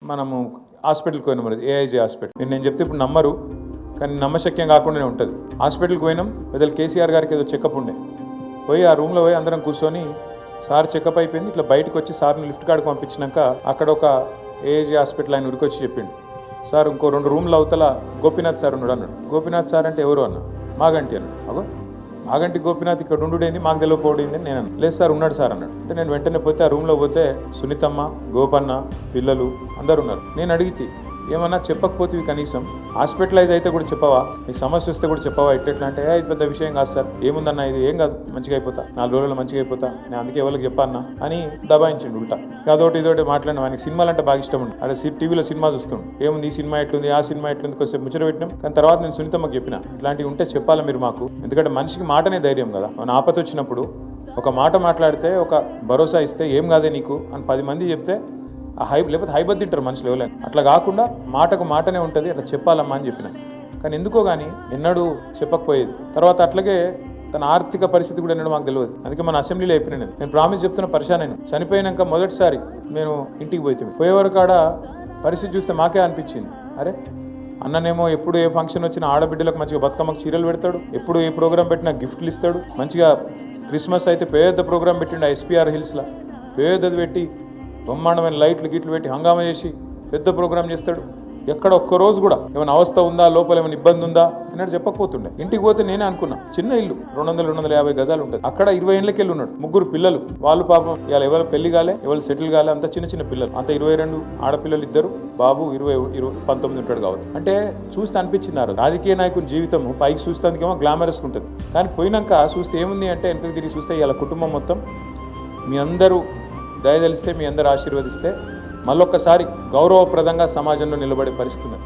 మనము హాస్పిటల్కి పోయినాం, మరి ఏఐజీ హాస్పిటల్. నేను చెప్తే ఇప్పుడు నమ్మరు, కానీ నమ్మశక్యం కాకుండానే ఉంటుంది. హాస్పిటల్కి పోయినాం, పెద్దలు కేసీఆర్ గారికి ఏదో చెకప్ ఉండే, పోయి ఆ రూమ్లో పోయి అందరం కూర్చొని సార్ చెకప్ అయిపోయింది, ఇట్లా బయటకు వచ్చి సార్ని లిఫ్ట్ కాడికి పంపించినాక అక్కడ ఒక ఏఐజీ హాస్పిటల్ ఆయన ఉరికొచ్చి చెప్పిండు, సార్ ఇంకో 2 రూమ్ల అవతల గోపీనాథ్ సార్ ఉన్నాడు అన్నాడు. గోపీనాథ్ సార్ అంటే ఎవరు అన్న? మాగంటి అన్నాడు. అగో మాగంటి గోపీనాథ్ ఇక్కడ ఉండుడేంది, మాకు తెలియకపోయింది అని నేను అన్నాను. లేదు సార్ ఉన్నాడు సార్ అన్నాడు. అంటే నేను వెంటనే పోతే ఆ రూమ్లో పోతే సునీతమ్మ, గోపన్న, పిల్లలు అందరు ఉన్నారు. నేను అడిగితే ఏమన్నా చెప్పకపోతే కనీసం హాస్పిటలైజ్ అయితే కూడా చెప్పవా, మీకు సమస్య వస్తే కూడా చెప్పవా, ఎట్లా అంటే ఇది పెద్ద విషయం కాదు సార్, ఏముందన్నా ఇది ఏం కాదు, మంచిగా అయిపోతా, 4 రోజుల్లో మంచిగా అయిపోతా, నేను అందుకే ఎవరికి చెప్పన్నా అని దబాయించిండు ఉల్టా. అదొకటి ఇదోటి మాట్లాడినా. ఆయనకి సినిమాలు అంటే బాగా ఇష్టం ఉంది. అదే టీవీలో సినిమా చూస్తుండు, ఏముంది ఈ సినిమా ఎట్లుంది, ఆ సినిమా ఎట్లుంది, కొంచెం ముచ్చట పెట్టినాం. కానీ తర్వాత నేను సునీతమ్మకి చెప్పిన, ఇట్లాంటివి ఉంటే చెప్పాలా మీరు మాకు, ఎందుకంటే మనిషికి మాటనే ధైర్యం కదా. మన ఆపత వచ్చినప్పుడు ఒక మాట మాట్లాడితే, ఒక భరోసా ఇస్తే ఏం కాదే నీకు అని 10 మంది చెప్తే ఆ లేకపోతే హైబత్ తింటారు మనుషులు ఎవరైనా. అట్లా కాకుండా మాటకు మాటనే ఉంటుంది, అట్లా చెప్పాలమ్మా అని చెప్పిన. కానీ ఎందుకో కానీ ఎన్నడూ చెప్పకపోయేది. తర్వాత అట్లాగే తన ఆర్థిక పరిస్థితి కూడా ఎన్నడూ మాకు తెలియదు. అందుకే మన అసెంబ్లీలో చెప్పిన, నేను ప్రామిస్ చెప్తున్న పరిశాన్. చనిపోయినాక మొదటిసారి నేను ఇంటికి పోయేవరకు ఆడ పరిస్థితి చూస్తే మాకే అనిపించింది, అరే అన్ననేమో ఎప్పుడు ఏ ఫంక్షన్ వచ్చినా ఆడబిడ్డలకు మంచిగా బతుకమ్మకు చీరలు పెడతాడు, ఎప్పుడు ఏ ప్రోగ్రామ్ పెట్టినా గిఫ్ట్లు ఇస్తాడు, మంచిగా క్రిస్మస్ అయితే పెద్ద ప్రోగ్రామ్ పెట్టిండు ఎస్పీఆర్ హిల్స్లో, పెద్దది పెట్టి బ్రహ్మాండమైన లైట్లు గిట్లు పెట్టి హంగామా చేసి పెద్ద ప్రోగ్రామ్ చేస్తాడు. ఎక్కడ ఒక్కరోజు కూడా ఏమైనా అవస్థ ఉందా, లోపల ఏమైనా ఇబ్బంది ఉందా అన్నట్టు చెప్పకపోతుండే. ఇంటికి పోతే నేనే అనుకున్నా, చిన్న ఇల్లు 200-250 గజాలు ఉంటుంది, అక్కడ 20 ఏళ్ళకి వెళ్ళి ఉన్నాడు, 3 పిల్లలు. వాళ్ళు పాపం ఇవాళ ఎవరు పెళ్లి కాలే, ఎవరు సెటిల్ కాలే, అంత చిన్న పిల్లలు, అంత 22 ఆడపిల్లలు, 2 బాబు 19 ఉంటాడు కావచ్చు. అంటే చూస్తే అనిపించింది, రాజకీయ నాయకుని జీవితం పైకి చూస్తానికేమో గ్లామరస్ ఉంటుంది, కానీ పోయినాక చూస్తే ఏముంది అంటే వెనక్కి తిరిగి చూస్తే ఇవాళ కుటుంబం మొత్తం మీ అందరూ దయదలిస్తే, మీ అందరూ ఆశీర్వదిస్తే మళ్ళొక్కసారి గౌరవప్రదంగా సమాజంలో నిలబడే పరిస్థితి ఉన్నది.